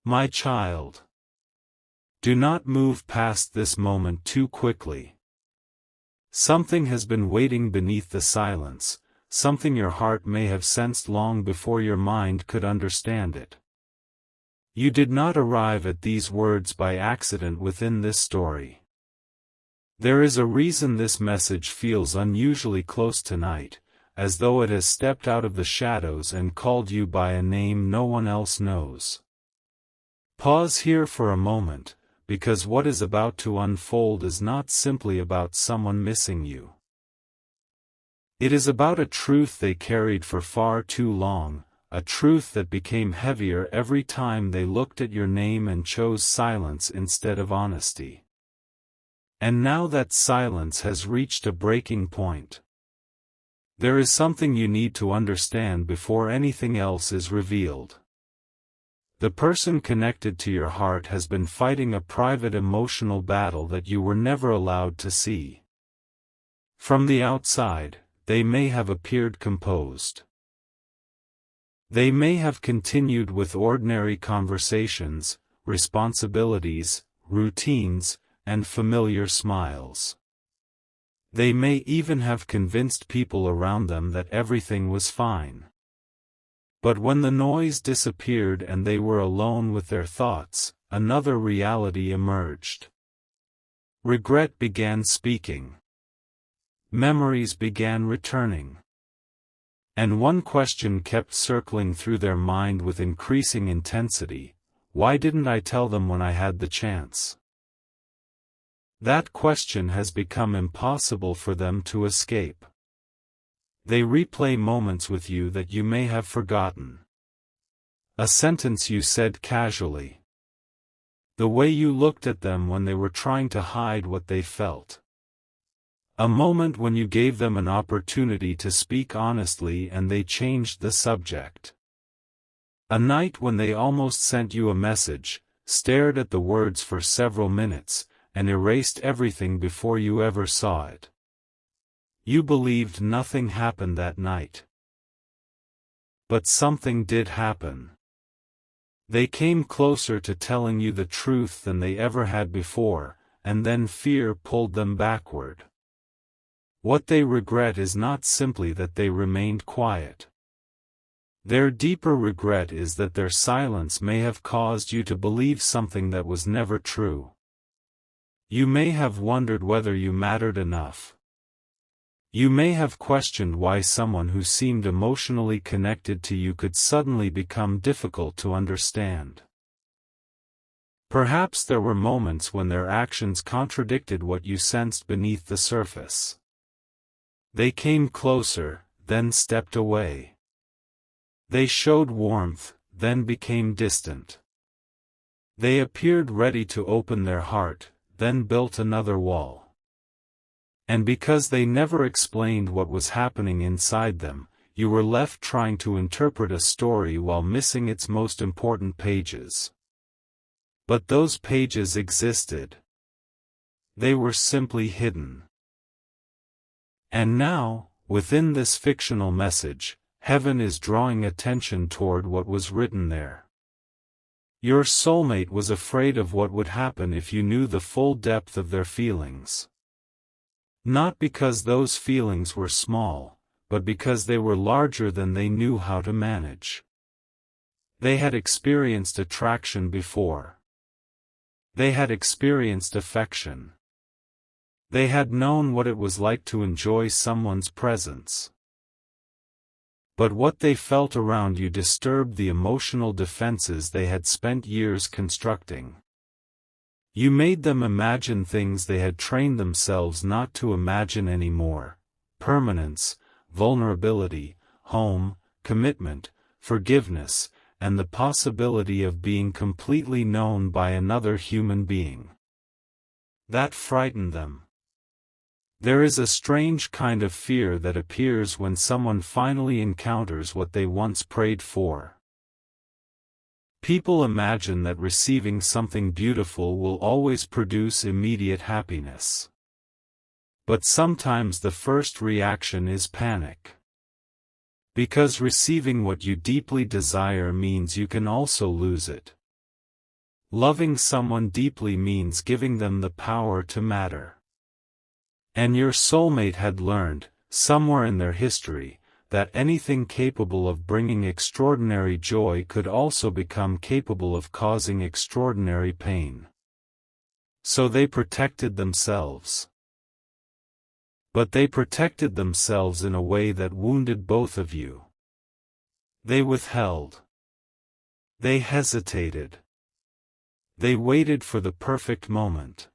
My child, do not move past this moment too quickly. Something has been waiting beneath the silence, something your heart may have sensed long before your mind could understand it. You did not arrive at these words by accident within this story. There is a reason this message feels unusually close tonight, as though it has stepped out of the shadows and called you by a name no one else knows. Pause here for a moment, because what is about to unfold is not simply about someone missing you. It is about a truth they carried for far too long, a truth that became heavier every time they looked at your name and chose silence instead of honesty. And now that silence has reached a breaking point. There is something you need to understand before anything else is revealed. The person connected to your heart has been fighting a private emotional battle that you were never allowed to see. From the outside, they may have appeared composed. They may have continued with ordinary conversations, responsibilities, routines, and familiar smiles. They may even have convinced people around them that everything was fine. But when the noise disappeared and they were alone with their thoughts, another reality emerged. Regret began speaking. Memories began returning. And one question kept circling through their mind with increasing intensity: why didn't I tell them when I had the chance? That question has become impossible for them to escape. They replay moments with you that you may have forgotten. A sentence you said casually. The way you looked at them when they were trying to hide what they felt. A moment when you gave them an opportunity to speak honestly and they changed the subject. A night when they almost sent you a message, stared at the words for several minutes, and erased everything before you ever saw it. You believed nothing happened that night. But something did happen. They came closer to telling you the truth than they ever had before, and then fear pulled them backward. What they regret is not simply that they remained quiet. Their deeper regret is that their silence may have caused you to believe something that was never true. You may have wondered whether you mattered enough. You may have questioned why someone who seemed emotionally connected to you could suddenly become difficult to understand. Perhaps there were moments when their actions contradicted what you sensed beneath the surface. They came closer, then stepped away. They showed warmth, then became distant. They appeared ready to open their heart, then built another wall. And because they never explained what was happening inside them, you were left trying to interpret a story while missing its most important pages. But those pages existed. They were simply hidden. And now, within this fictional message, heaven is drawing attention toward what was written there. Your soulmate was afraid of what would happen if you knew the full depth of their feelings. Not because those feelings were small, but because they were larger than they knew how to manage. They had experienced attraction before. They had experienced affection. They had known what it was like to enjoy someone's presence. But what they felt around you disturbed the emotional defenses they had spent years constructing. You made them imagine things they had trained themselves not to imagine anymore: permanence, vulnerability, home, commitment, forgiveness, and the possibility of being completely known by another human being. That frightened them. There is a strange kind of fear that appears when someone finally encounters what they once prayed for. People imagine that receiving something beautiful will always produce immediate happiness. But sometimes the first reaction is panic. Because receiving what you deeply desire means you can also lose it. Loving someone deeply means giving them the power to matter. And your soulmate had learned, somewhere in their history, that anything capable of bringing extraordinary joy could also become capable of causing extraordinary pain. So they protected themselves. But they protected themselves in a way that wounded both of you. They withheld. They hesitated. They waited for the perfect moment.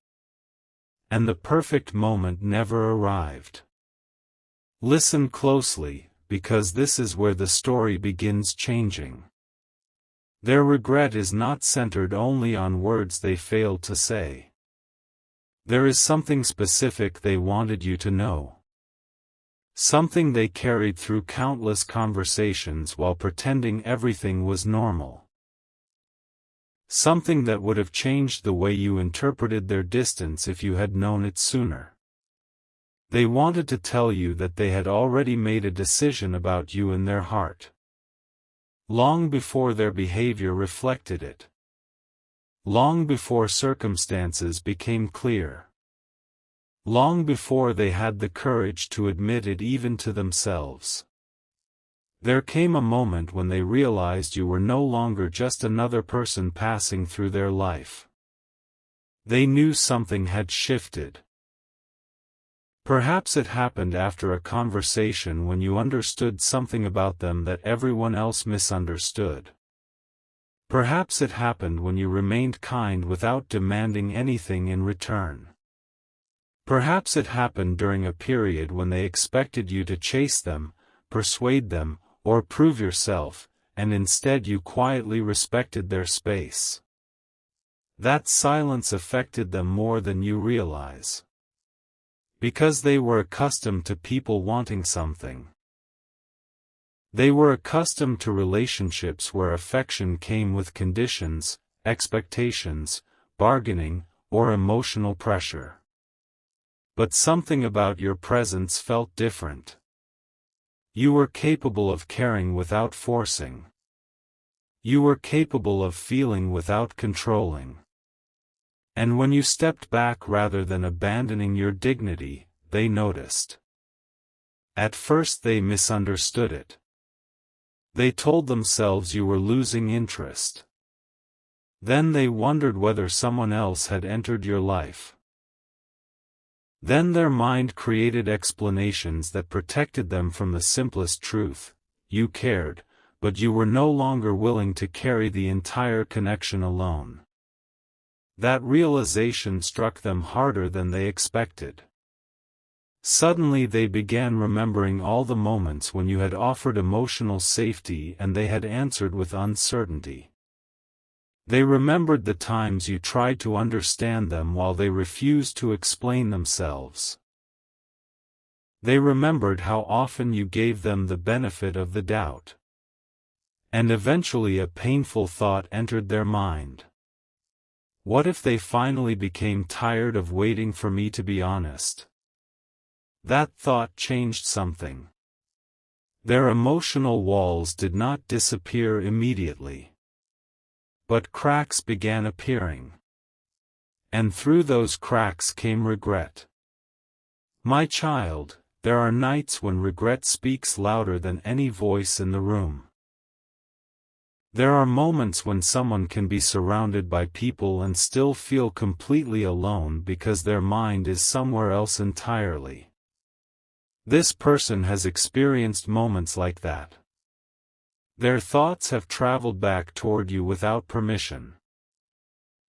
And the perfect moment never arrived. Listen closely, because this is where the story begins changing. Their regret is not centered only on words they failed to say. There is something specific they wanted you to know. Something they carried through countless conversations while pretending everything was normal. Something that would have changed the way you interpreted their distance if you had known it sooner. They wanted to tell you that they had already made a decision about you in their heart. Long before their behavior reflected it. Long before circumstances became clear. Long before they had the courage to admit it even to themselves. There came a moment when they realized you were no longer just another person passing through their life. They knew something had shifted. Perhaps it happened after a conversation when you understood something about them that everyone else misunderstood. Perhaps it happened when you remained kind without demanding anything in return. Perhaps it happened during a period when they expected you to chase them, persuade them, or prove yourself, and instead you quietly respected their space. That silence affected them more than you realize. Because they were accustomed to people wanting something. They were accustomed to relationships where affection came with conditions, expectations, bargaining, or emotional pressure. But something about your presence felt different. You were capable of caring without forcing. You were capable of feeling without controlling. And when you stepped back rather than abandoning your dignity, they noticed. At first they misunderstood it. They told themselves you were losing interest. Then they wondered whether someone else had entered your life. Then their mind created explanations that protected them from the simplest truth: you cared, but you were no longer willing to carry the entire connection alone. That realization struck them harder than they expected. Suddenly they began remembering all the moments when you had offered emotional safety and they had answered with uncertainty. They remembered the times you tried to understand them while they refused to explain themselves. They remembered how often you gave them the benefit of the doubt. And eventually a painful thought entered their mind. What if they finally became tired of waiting for me to be honest? That thought changed something. Their emotional walls did not disappear immediately. But cracks began appearing. And through those cracks came regret. My child, there are nights when regret speaks louder than any voice in the room. There are moments when someone can be surrounded by people and still feel completely alone because their mind is somewhere else entirely. This person has experienced moments like that. Their thoughts have traveled back toward you without permission.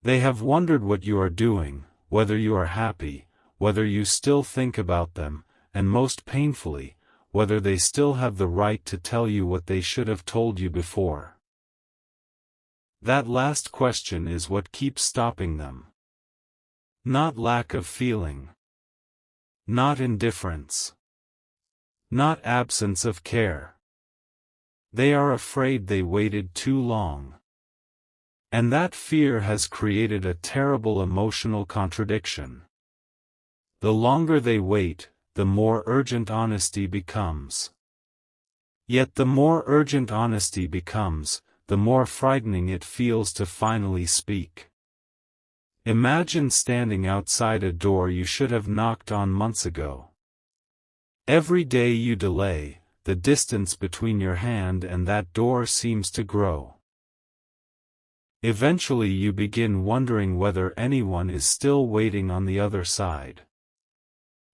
They have wondered what you are doing, whether you are happy, whether you still think about them, and most painfully, whether they still have the right to tell you what they should have told you before. That last question is what keeps stopping them. Not lack of feeling. Not indifference. Not absence of care. They are afraid they waited too long. And that fear has created a terrible emotional contradiction. The longer they wait, the more urgent honesty becomes. Yet the more urgent honesty becomes, the more frightening it feels to finally speak. Imagine standing outside a door you should have knocked on months ago. Every day you delay, the distance between your hand and that door seems to grow. Eventually you begin wondering whether anyone is still waiting on the other side.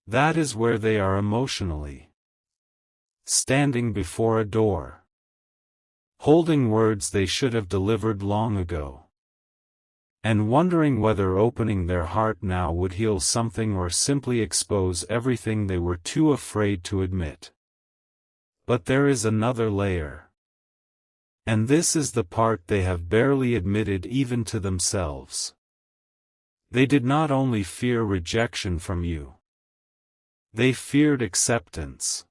That is where they are emotionally. Standing before a door. Holding words they should have delivered long ago. And wondering whether opening their heart now would heal something or simply expose everything they were too afraid to admit. But there is another layer. And this is the part they have barely admitted even to themselves. They did not only fear rejection from you. They feared acceptance.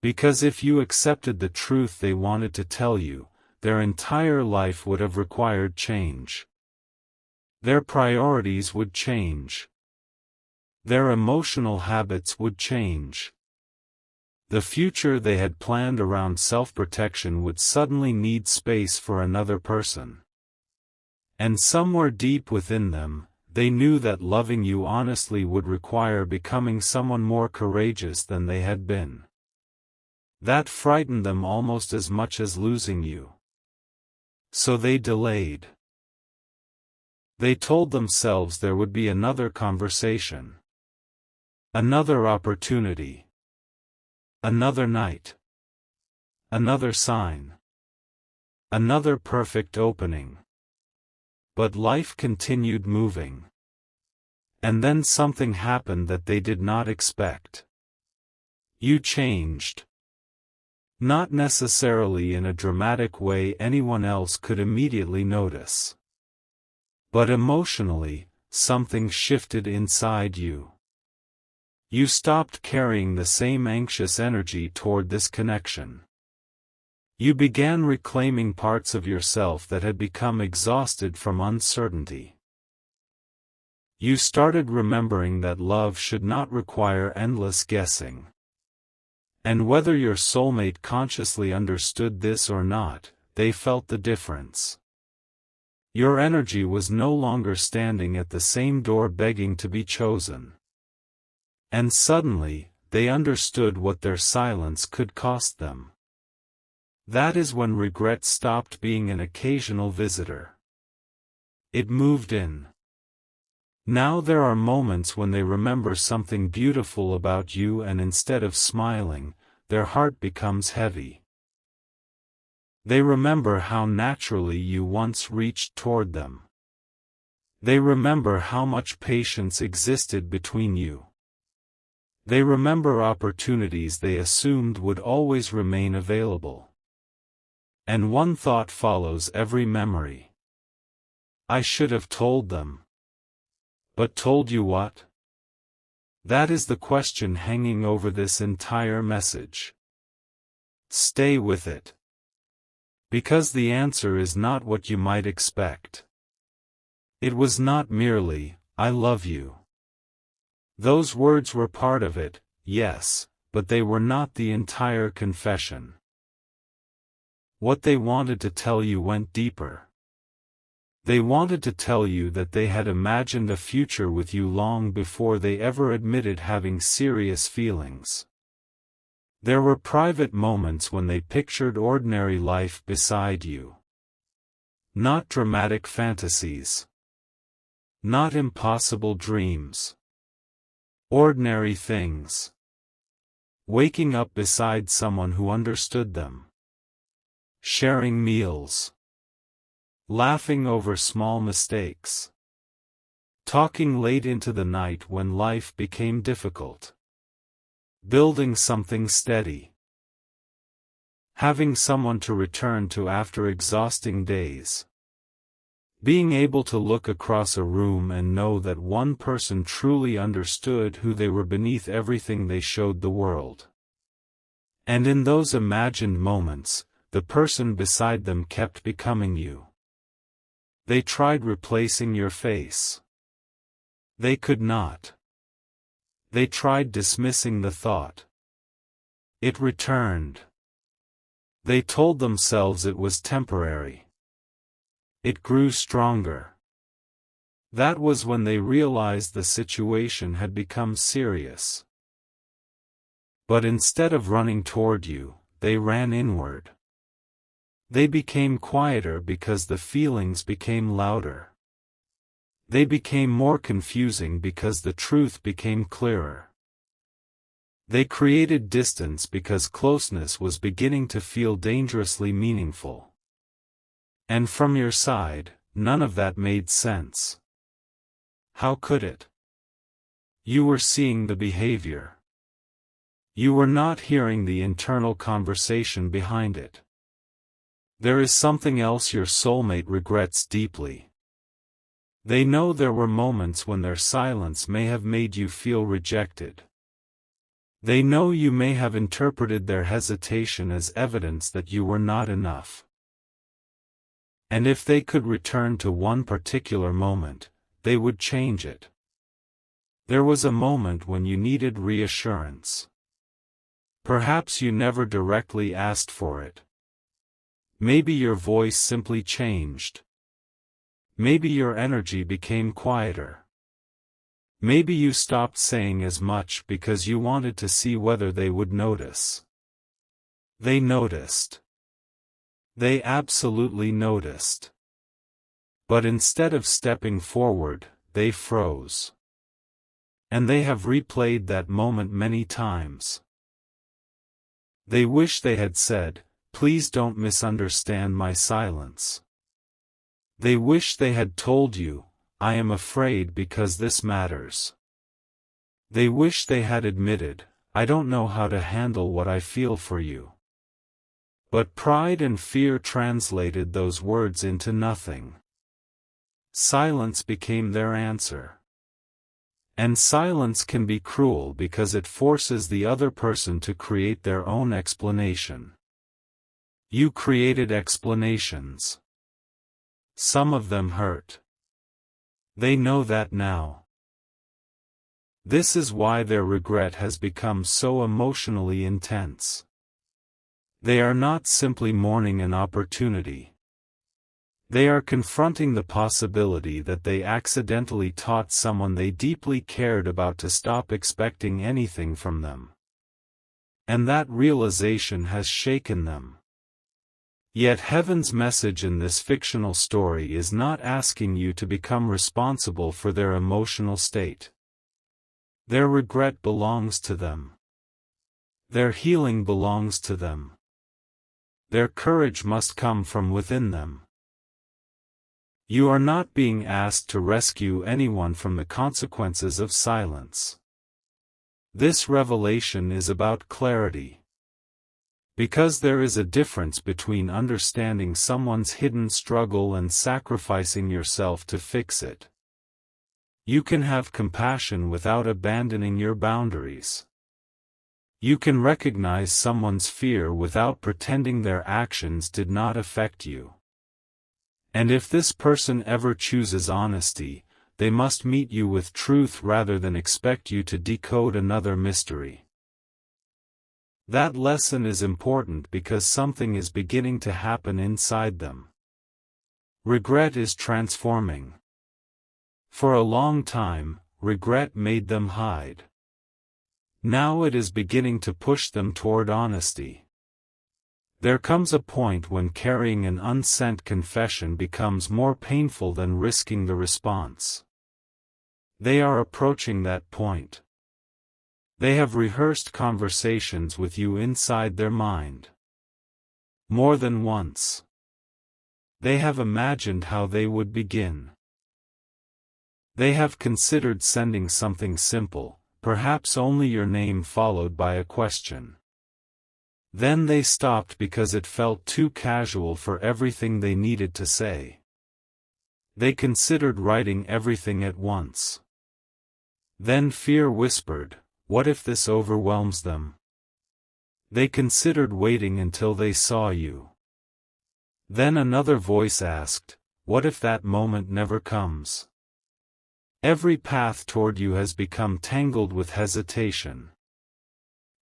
Because if you accepted the truth they wanted to tell you, their entire life would have required change. Their priorities would change. Their emotional habits would change. The future they had planned around self-protection would suddenly need space for another person. And somewhere deep within them, they knew that loving you honestly would require becoming someone more courageous than they had been. That frightened them almost as much as losing you. So they delayed. They told themselves there would be another conversation. Another opportunity. Another night. Another sign. Another perfect opening. But life continued moving. And then something happened that they did not expect. You changed. Not necessarily in a dramatic way anyone else could immediately notice. But emotionally, something shifted inside you. You stopped carrying the same anxious energy toward this connection. You began reclaiming parts of yourself that had become exhausted from uncertainty. You started remembering that love should not require endless guessing. And whether your soulmate consciously understood this or not, they felt the difference. Your energy was no longer standing at the same door begging to be chosen. And suddenly, they understood what their silence could cost them. That is when regret stopped being an occasional visitor. It moved in. Now there are moments when they remember something beautiful about you and instead of smiling, their heart becomes heavy. They remember how naturally you once reached toward them. They remember how much patience existed between you. They remember opportunities they assumed would always remain available. And one thought follows every memory. I should have told them. But told you what? That is the question hanging over this entire message. Stay with it. Because the answer is not what you might expect. It was not merely, I love you. Those words were part of it, yes, but they were not the entire confession. What they wanted to tell you went deeper. They wanted to tell you that they had imagined a future with you long before they ever admitted having serious feelings. There were private moments when they pictured ordinary life beside you. Not dramatic fantasies. Not impossible dreams. Ordinary things. Waking up beside someone who understood them. Sharing meals. Laughing over small mistakes. Talking late into the night when life became difficult. Building something steady. Having someone to return to after exhausting days. Being able to look across a room and know that one person truly understood who they were beneath everything they showed the world. And in those imagined moments, the person beside them kept becoming you. They tried replacing your face. They could not. They tried dismissing the thought. It returned. They told themselves it was temporary. It grew stronger. That was when they realized the situation had become serious. But instead of running toward you, they ran inward. They became quieter because the feelings became louder. They became more confusing because the truth became clearer. They created distance because closeness was beginning to feel dangerously meaningful. And from your side, none of that made sense. How could it? You were seeing the behavior. You were not hearing the internal conversation behind it. There is something else your soulmate regrets deeply. They know there were moments when their silence may have made you feel rejected. They know you may have interpreted their hesitation as evidence that you were not enough. And if they could return to one particular moment, they would change it. There was a moment when you needed reassurance. Perhaps you never directly asked for it. Maybe your voice simply changed. Maybe your energy became quieter. Maybe you stopped saying as much because you wanted to see whether they would notice. They noticed. They absolutely noticed. But instead of stepping forward, they froze. And they have replayed that moment many times. They wish they had said, "Please don't misunderstand my silence." They wish they had told you, "I am afraid because this matters." They wish they had admitted, "I don't know how to handle what I feel for you." But pride and fear translated those words into nothing. Silence became their answer. And silence can be cruel because it forces the other person to create their own explanation. You created explanations. Some of them hurt. They know that now. This is why their regret has become so emotionally intense. They are not simply mourning an opportunity. They are confronting the possibility that they accidentally taught someone they deeply cared about to stop expecting anything from them. And that realization has shaken them. Yet heaven's message in this fictional story is not asking you to become responsible for their emotional state. Their regret belongs to them. Their healing belongs to them. Their courage must come from within them. You are not being asked to rescue anyone from the consequences of silence. This revelation is about clarity. Because there is a difference between understanding someone's hidden struggle and sacrificing yourself to fix it. You can have compassion without abandoning your boundaries. You can recognize someone's fear without pretending their actions did not affect you. And if this person ever chooses honesty, they must meet you with truth rather than expect you to decode another mystery. That lesson is important because something is beginning to happen inside them. Regret is transforming. For a long time, regret made them hide. Now it is beginning to push them toward honesty. There comes a point when carrying an unsent confession becomes more painful than risking the response. They are approaching that point. They have rehearsed conversations with you inside their mind. More than once. They have imagined how they would begin. They have considered sending something simple, perhaps only your name followed by a question. Then they stopped because it felt too casual for everything they needed to say. They considered writing everything at once. Then fear whispered, "What if this overwhelms them?" They considered waiting until they saw you. Then another voice asked, "What if that moment never comes?" Every path toward you has become tangled with hesitation.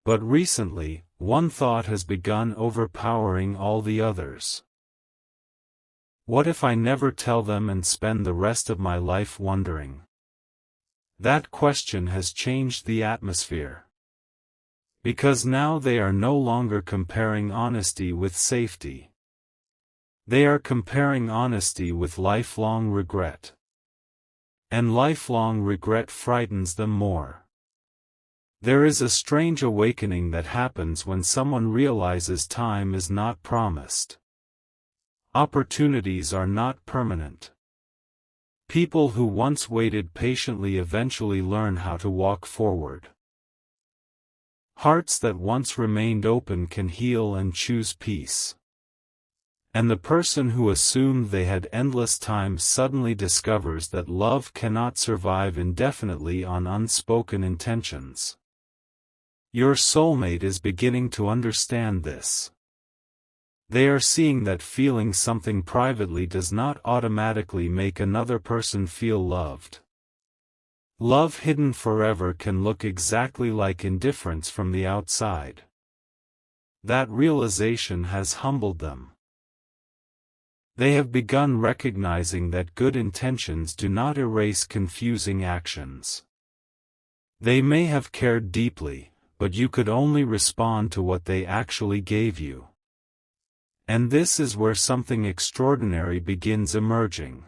But recently, one thought has begun overpowering all the others. What if I never tell them and spend the rest of my life wondering? That question has changed the atmosphere. Because now they are no longer comparing honesty with safety. They are comparing honesty with lifelong regret. And lifelong regret frightens them more. There is a strange awakening that happens when someone realizes time is not promised. Opportunities are not permanent. People who once waited patiently eventually learn how to walk forward. Hearts that once remained open can heal and choose peace. And the person who assumed they had endless time suddenly discovers that love cannot survive indefinitely on unspoken intentions. Your soulmate is beginning to understand this. They are seeing that feeling something privately does not automatically make another person feel loved. Love hidden forever can look exactly like indifference from the outside. That realization has humbled them. They have begun recognizing that good intentions do not erase confusing actions. They may have cared deeply, but you could only respond to what they actually gave you. And this is where something extraordinary begins emerging.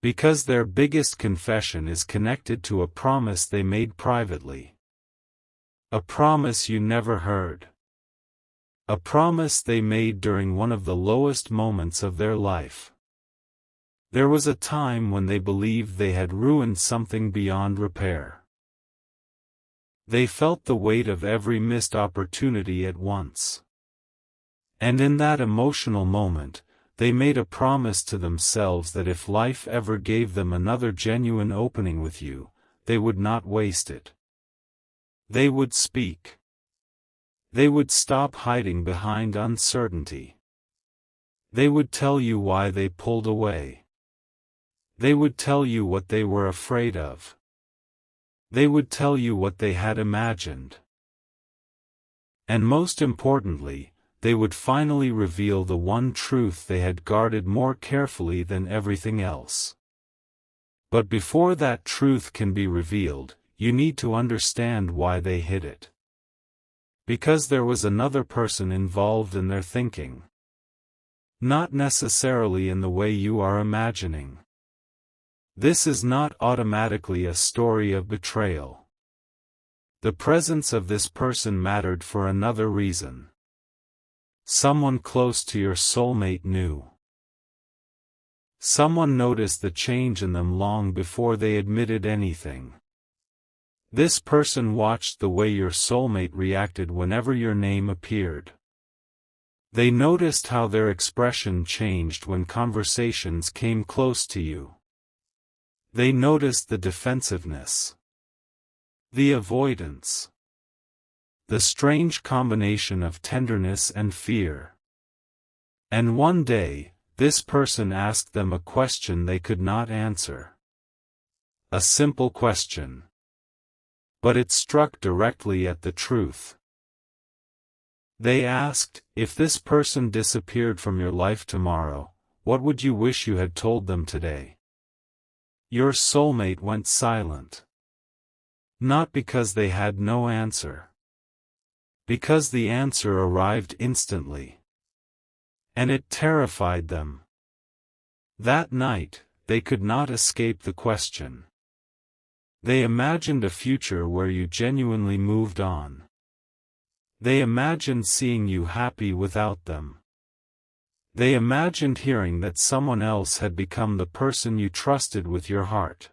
Because their biggest confession is connected to a promise they made privately. A promise you never heard. A promise they made during one of the lowest moments of their life. There was a time when they believed they had ruined something beyond repair. They felt the weight of every missed opportunity at once. And in that emotional moment, they made a promise to themselves that if life ever gave them another genuine opening with you, they would not waste it. They would speak. They would stop hiding behind uncertainty. They would tell you why they pulled away. They would tell you what they were afraid of. They would tell you what they had imagined. And most importantly, they would finally reveal the one truth they had guarded more carefully than everything else. But before that truth can be revealed, you need to understand why they hid it. Because there was another person involved in their thinking. Not necessarily in the way you are imagining. This is not automatically a story of betrayal. The presence of this person mattered for another reason. Someone close to your soulmate knew. Someone noticed the change in them long before they admitted anything. This person watched the way your soulmate reacted whenever your name appeared. They noticed how their expression changed when conversations came close to you. They noticed the defensiveness, the avoidance, the strange combination of tenderness and fear. And one day, this person asked them a question they could not answer. A simple question. But it struck directly at the truth. They asked, if this person disappeared from your life tomorrow, what would you wish you had told them today? Your soulmate went silent. Not because they had no answer. Because the answer arrived instantly. And it terrified them. That night, they could not escape the question. They imagined a future where you genuinely moved on. They imagined seeing you happy without them. They imagined hearing that someone else had become the person you trusted with your heart.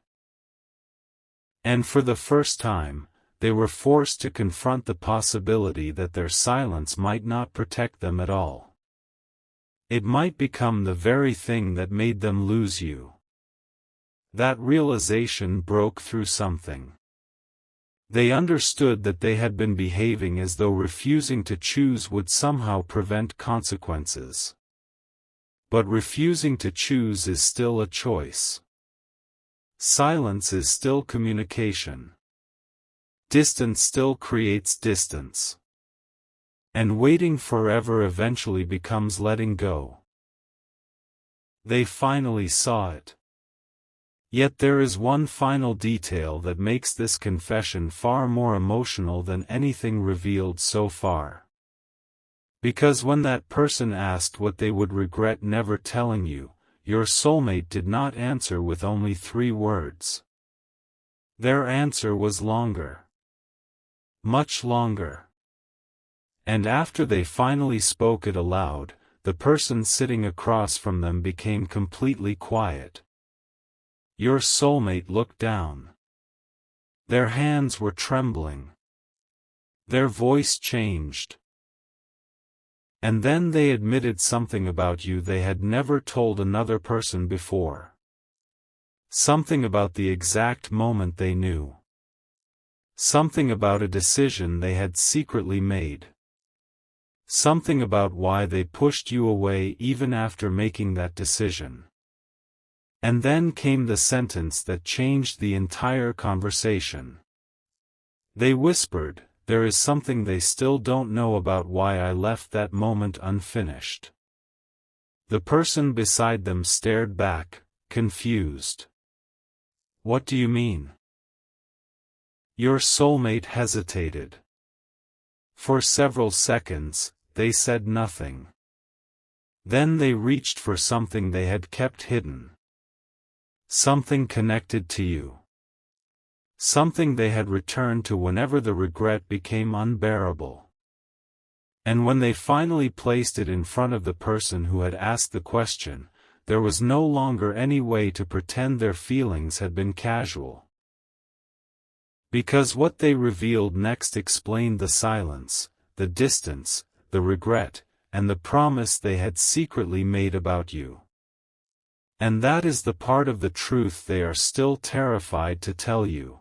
And for the first time, they were forced to confront the possibility that their silence might not protect them at all. It might become the very thing that made them lose you. That realization broke through something. They understood that they had been behaving as though refusing to choose would somehow prevent consequences. But refusing to choose is still a choice. Silence is still communication. Distance still creates distance. And waiting forever eventually becomes letting go. They finally saw it. Yet there is one final detail that makes this confession far more emotional than anything revealed so far. Because when that person asked what they would regret never telling you, your soulmate did not answer with only 3 words. Their answer was longer. Much longer. And after they finally spoke it aloud, the person sitting across from them became completely quiet. Your soulmate looked down. Their hands were trembling. Their voice changed. And then they admitted something about you they had never told another person before. Something about the exact moment they knew. Something about a decision they had secretly made. Something about why they pushed you away even after making that decision. And then came the sentence that changed the entire conversation. They whispered, "There is something they still don't know about why I left that moment unfinished." The person beside them stared back, confused. "What do you mean?" Your soulmate hesitated. For several seconds, they said nothing. Then they reached for something they had kept hidden. Something connected to you. Something they had returned to whenever the regret became unbearable. And when they finally placed it in front of the person who had asked the question, there was no longer any way to pretend their feelings had been casual. Because what they revealed next explained the silence, the distance, the regret, and the promise they had secretly made about you. And that is the part of the truth they are still terrified to tell you.